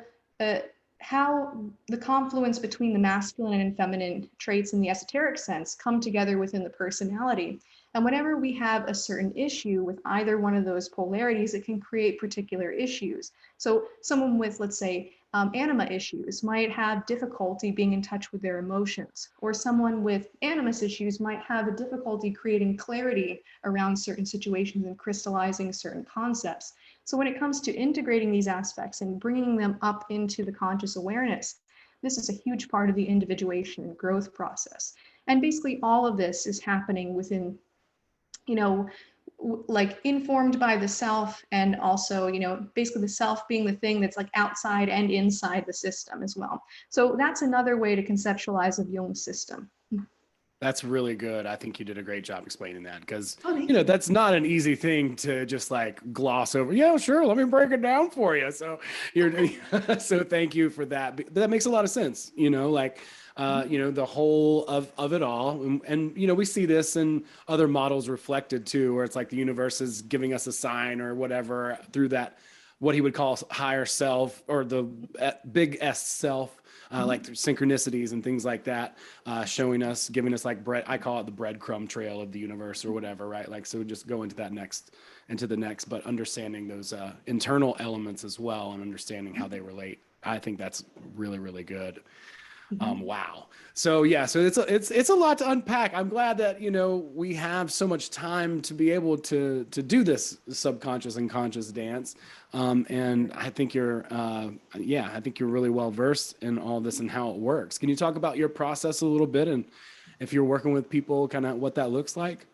Speaker 3: how the confluence between the masculine and feminine traits in the esoteric sense come together within the personality. And whenever we have a certain issue with either one of those polarities, it can create particular issues. So someone with, let's say, anima issues might have difficulty being in touch with their emotions, or someone with animus issues might have a difficulty creating clarity around certain situations and crystallizing certain concepts. So when it comes to integrating these aspects and bringing them up into the conscious awareness, this is a huge part of the individuation and growth process. And basically all of this is happening within, like informed by the self, and also, basically the self being the thing that's like outside and inside the system as well. So that's another way to conceptualize a Jung's system.
Speaker 2: That's really good. I think you did a great job explaining that because,
Speaker 3: Oh,
Speaker 2: that's not an easy thing to just like gloss over. Yeah, sure. Let me break it down for you. So so thank you for that. That makes a lot of sense, the whole of it all. And, we see this in other models reflected too, where it's like the universe is giving us a sign or whatever through that, what he would call higher self or the big S self. Like through synchronicities and things like that, showing us, giving us like bread. I call it the breadcrumb trail of the universe or whatever, right? Like, so just go into that into the next, but understanding those internal elements as well and understanding how they relate. I think that's really, really good. Wow. So yeah, so it's a lot to unpack. I'm glad that, we have so much time to be able to do this subconscious and conscious dance. And I think I think you're really well versed in all this and how it works. Can you talk about your process a little bit and if you're working with people, kind of what that looks like?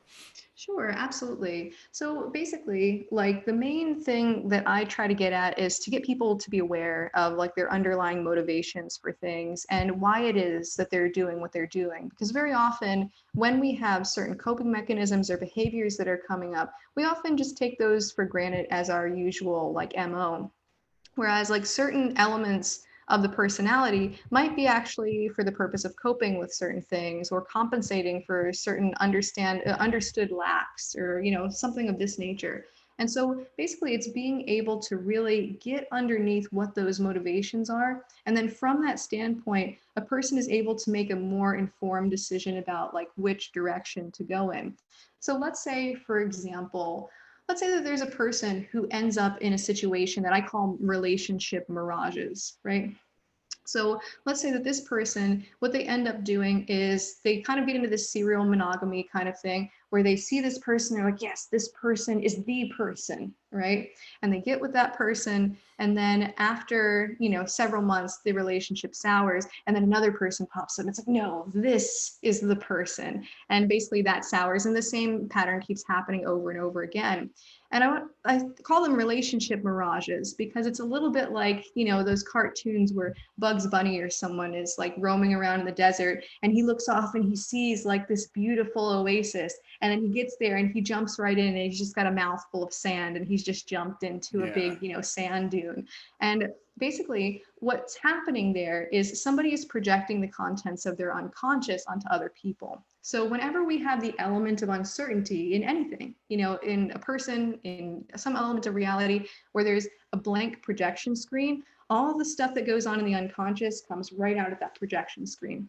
Speaker 3: Sure, absolutely. So basically, like the main thing that I try to get at is to get people to be aware of like their underlying motivations for things and why it is that they're doing what they're doing. Because very often when we have certain coping mechanisms or behaviors that are coming up, we often just take those for granted as our usual like MO. Whereas like certain elements of the personality might be actually for the purpose of coping with certain things or compensating for certain understood lacks or something of this nature. And so basically it's being able to really get underneath what those motivations are. And then from that standpoint, a person is able to make a more informed decision about like which direction to go in. So let's say, for example, let's say that there's a person who ends up in a situation that I call relationship mirages, right? So let's say that this person, what they end up doing is they kind of get into this serial monogamy kind of thing where they see this person, they're like, yes, this person is the person, right? And they get with that person. And then after, several months, the relationship sours and then another person pops up. It's like, no, this is the person. And basically that sours and the same pattern keeps happening over and over again. And I call them relationship mirages because it's a little bit like, those cartoons where Bugs Bunny or someone is like roaming around in the desert and he looks off and he sees like this beautiful oasis. And then he gets there and he jumps right in and he's just got a mouthful of sand and he's just jumped into a big, sand dune. And basically what's happening there is somebody is projecting the contents of their unconscious onto other people. So whenever we have the element of uncertainty in anything, in a person, in some element of reality where there's a blank projection screen, all the stuff that goes on in the unconscious comes right out of that projection screen.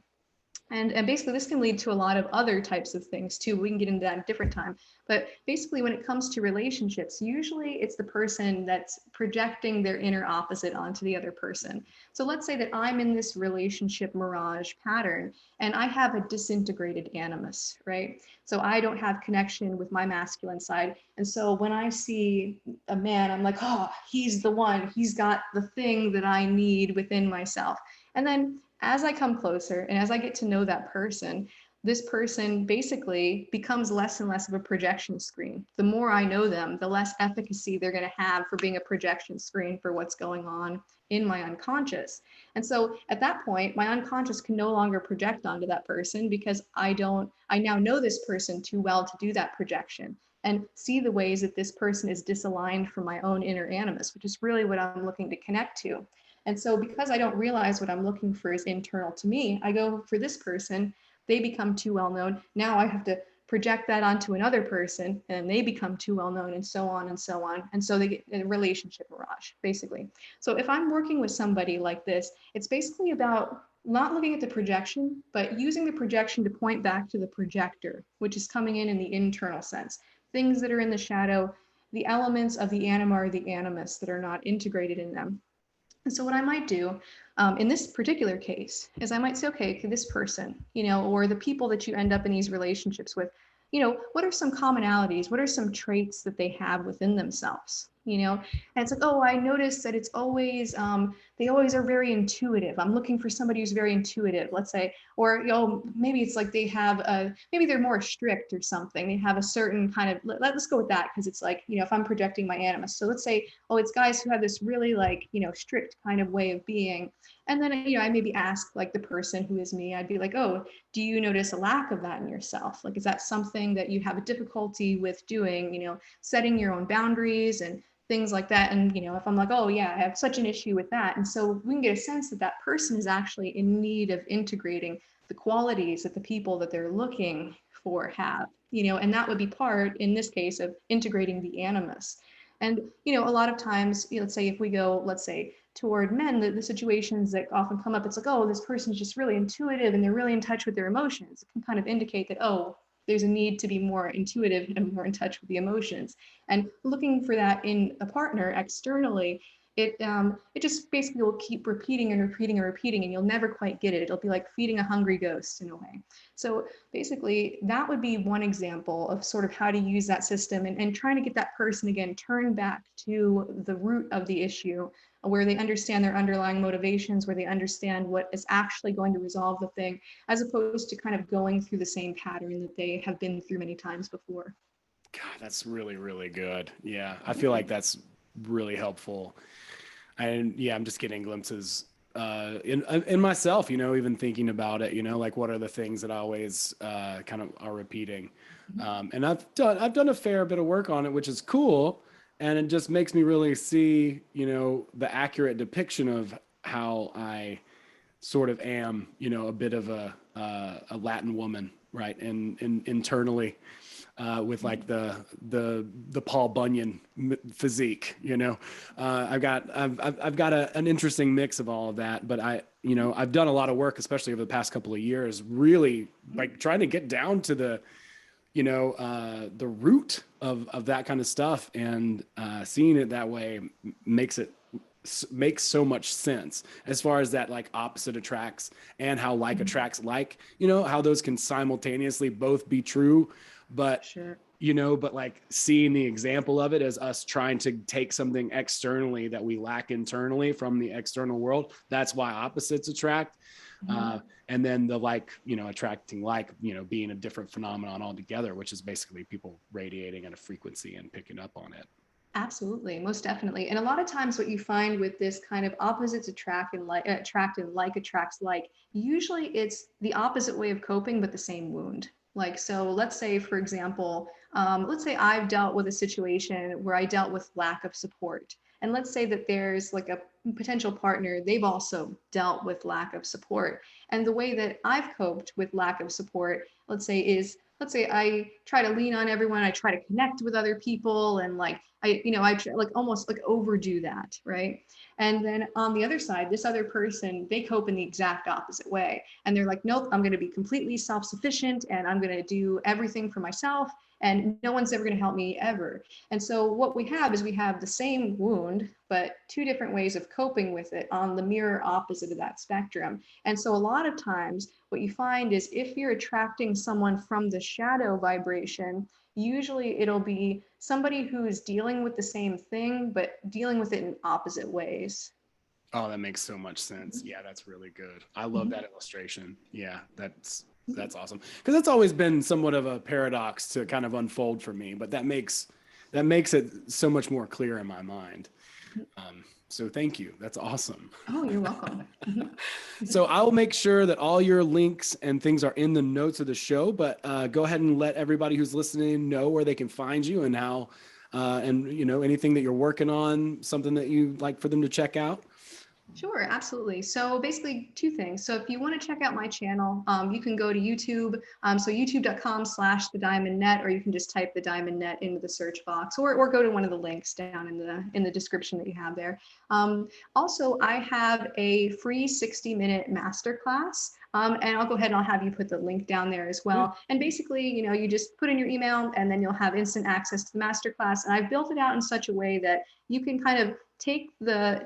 Speaker 3: And basically this can lead to a lot of other types of things too. We can get into that at a different time. But basically when it comes to relationships, usually it's the person that's projecting their inner opposite onto the other person. So let's say that I'm in this relationship mirage pattern and I have a disintegrated animus, right? So I don't have connection with my masculine side. And so when I see a man, I'm like, oh, he's the one, he's got the thing that I need within myself. And then as I come closer and as I get to know that person, this person basically becomes less and less of a projection screen. The more I know them, the less efficacy they're going to have for being a projection screen for what's going on in my unconscious. And so at that point, my unconscious can no longer project onto that person because I now know this person too well to do that projection and see the ways that this person is disaligned from my own inner animus, which is really what I'm looking to connect to. And so because I don't realize what I'm looking for is internal to me, I go for this person, they become too well known. Now I have to project that onto another person and they become too well known, and so on and so on. And so they get a relationship mirage, basically. So if I'm working with somebody like this, it's basically about not looking at the projection, but using the projection to point back to the projector, which is coming in the internal sense. Things that are in the shadow, the elements of the anima or the animus that are not integrated in them. And so what I might do in this particular case is I might say, okay, this person, or the people that you end up in these relationships with, what are some commonalities? What are some traits that they have within themselves? And it's like, oh, I noticed that it's always, they always are very intuitive. I'm looking for somebody who's very intuitive, let's say, or, maybe it's like they have maybe they're more strict or something. They have a certain kind of, let's go with that. Cause it's like, if I'm projecting my animus. So let's say, oh, it's guys who have this really like, strict kind of way of being. And then, I maybe ask like the person who is me, I'd be like, oh, do you notice a lack of that in yourself? Like, is that something that you have a difficulty with doing, setting your own boundaries and things like that? And, if I'm like, oh yeah, I have such an issue with that. And so we can get a sense that that person is actually in need of integrating the qualities that the people that they're looking for have, and that would be part, in this case, of integrating the animus. And, a lot of times, let's say if we go, let's say, toward men, the situations that often come up, it's like, oh, this person's just really intuitive and they're really in touch with their emotions. It can kind of indicate that, oh, there's a need to be more intuitive and more in touch with the emotions. And looking for that in a partner externally, it just basically will keep repeating and repeating and repeating, and you'll never quite get it. It'll be like feeding a hungry ghost in a way. So basically, that would be one example of sort of how to use that system and trying to get that person, again, turned back to the root of the issue, where they understand their underlying motivations, where they understand what is actually going to resolve the thing, as opposed to kind of going through the same pattern that they have been through many times before.
Speaker 2: God, that's really, really good. Yeah, I feel like that's really helpful. And yeah, I'm just getting glimpses in myself, even thinking about it, like what are the things that I always kind of are repeating. And I've done a fair bit of work on it, which is cool. And it just makes me really see, the accurate depiction of how I sort of am, a bit of a Latin woman, right? And internally, with like the Paul Bunyan physique, I've got an interesting mix of all of that, but I've done a lot of work, especially over the past couple of years, really like trying to get down to the root of that kind of stuff, and seeing it that way makes so much sense as far as that like opposite attracts and how like attracts like, how those can simultaneously both be true, but
Speaker 3: Sure.
Speaker 2: But like seeing the example of it as us trying to take something externally that we lack internally from the external world. That's why opposites attract. And then the like, attracting like, being a different phenomenon altogether, which is basically people radiating at a frequency and picking up on it.
Speaker 3: Absolutely, most definitely. And a lot of times what you find with this kind of opposites attract and like attracts like, usually it's the opposite way of coping, but the same wound. Like, so let's say, for example, let's say I've dealt with a situation where I dealt with lack of support. And let's say that there's like a potential partner, they've also dealt with lack of support. And the way that I've coped with lack of support, let's say I try to lean on everyone. I try to connect with other people and like like almost like overdo that, right? And then on the other side, this other person, they cope in the exact opposite way. And they're like, nope, I'm going to be completely self-sufficient and I'm going to do everything for myself and no one's ever going to help me ever. And so what we have is we have the same wound, but two different ways of coping with it on the mirror opposite of that spectrum. And so a lot of times what you find is if you're attracting someone from the shadow vibration, usually it'll be somebody who is dealing with the same thing, but dealing with it in opposite ways.
Speaker 2: Oh, that makes so much sense. Yeah, that's really good. I love that illustration. Yeah, that's awesome. Because that's always been somewhat of a paradox to kind of unfold for me, but that makes it so much more clear in my mind. So thank you. That's awesome.
Speaker 3: Oh, you're welcome.
Speaker 2: So I'll make sure that all your links and things are in the notes of the show, but go ahead and let everybody who's listening know where they can find you and how, and anything that you're working on, something that you'd like for them to check out.
Speaker 3: Sure, absolutely. So basically two things. So if you want to check out my channel, you can go to YouTube. So youtube.com/The Diamond Net, or you can just type The Diamond Net into the search box, or go to one of the links down in the description that you have there. Also, I have a free 60-minute masterclass. And I'll go ahead and I'll have you put the link down there as well. And basically, you just put in your email and then you'll have instant access to the masterclass. And I've built it out in such a way that you can kind of take the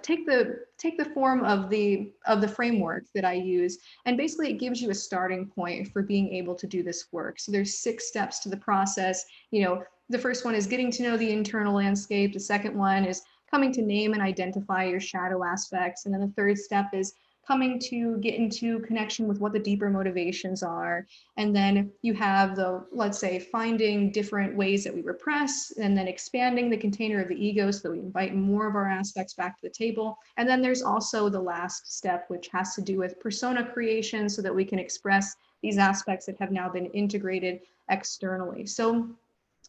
Speaker 3: form of the framework that I use, and basically it gives you a starting point for being able to do this work. So there's 6 steps to the process. The first one is getting to know the internal landscape. The second one is coming to name and identify your shadow aspects. And then the third step is coming to get into connection with what the deeper motivations are. And then you have let's say, finding different ways that we repress, and then expanding the container of the ego so that we invite more of our aspects back to the table. And then there's also the last step, which has to do with persona creation so that we can express these aspects that have now been integrated externally. So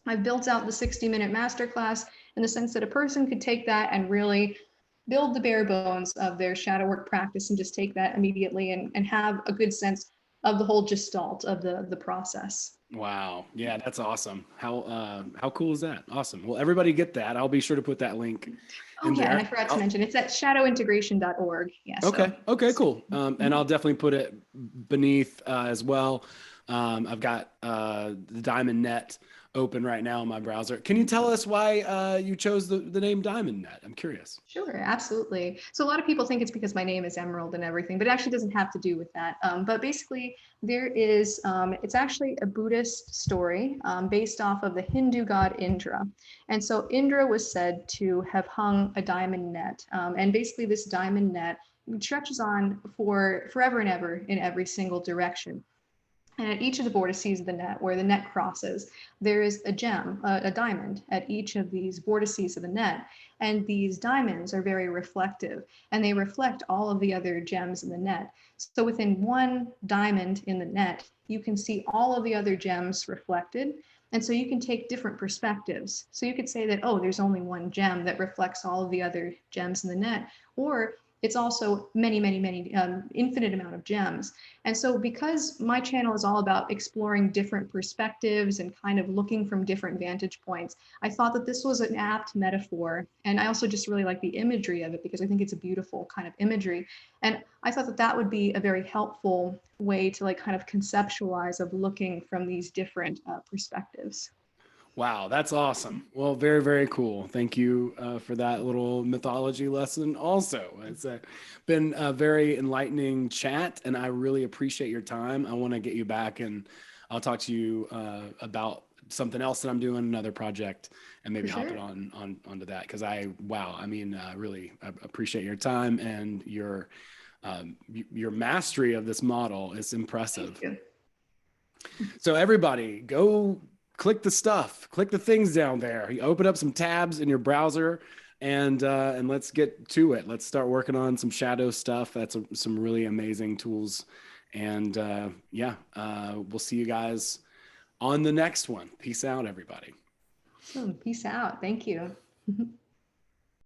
Speaker 3: I've built out the 60-minute masterclass in the sense that a person could take that and really build the bare bones of their shadow work practice and just take that immediately and have a good sense of the whole gestalt of the process.
Speaker 2: Wow. Yeah, that's awesome. How cool is that? Awesome. Well, everybody get that. I'll be sure to put that link.
Speaker 3: Oh yeah, and I forgot to mention, it's at shadowintegration.org. Yeah.
Speaker 2: Okay, cool. And I'll definitely put it beneath as well. I've got the Diamond Net open right now in my browser. Can you tell us why you chose the name Diamond Net? I'm curious.
Speaker 3: Sure, absolutely. So a lot of people think it's because my name is Emerald and everything, but it actually doesn't have to do with that. But basically there is, it's actually a Buddhist story based off of the Hindu god Indra. And so Indra was said to have hung a diamond net. And basically this diamond net stretches on for forever and ever in every single direction. And at each of the vortices of the net, where the net crosses, there is a gem, a diamond at each of these vortices of the net. And these diamonds are very reflective, and they reflect all of the other gems in the net. So within one diamond in the net, you can see all of the other gems reflected. And so you can take different perspectives. So you could say that, oh, there's only one gem that reflects all of the other gems in the net. Or it's also many, infinite amount of gems. And so because my channel is all about exploring different perspectives and kind of looking from different vantage points, I thought that this was an apt metaphor. And I also just really like the imagery of it because I think it's a beautiful kind of imagery. And I thought that that would be a very helpful way to like kind of conceptualize of looking from these different perspectives.
Speaker 2: Wow, that's awesome. Well, very, very cool. Thank you for that little mythology lesson also. It's been a very enlightening chat, and I really appreciate your time. I want to get you back, and I'll talk to you about something else that I'm doing, another project, and maybe hop it onto that, because really appreciate your time and your mastery of this model. It's impressive. So everybody, go click the things down there. You open up some tabs in your browser and let's get to it. Let's start working on some shadow stuff. That's some really amazing tools. And we'll see you guys on the next one. Peace out, everybody.
Speaker 3: Peace out. Thank you.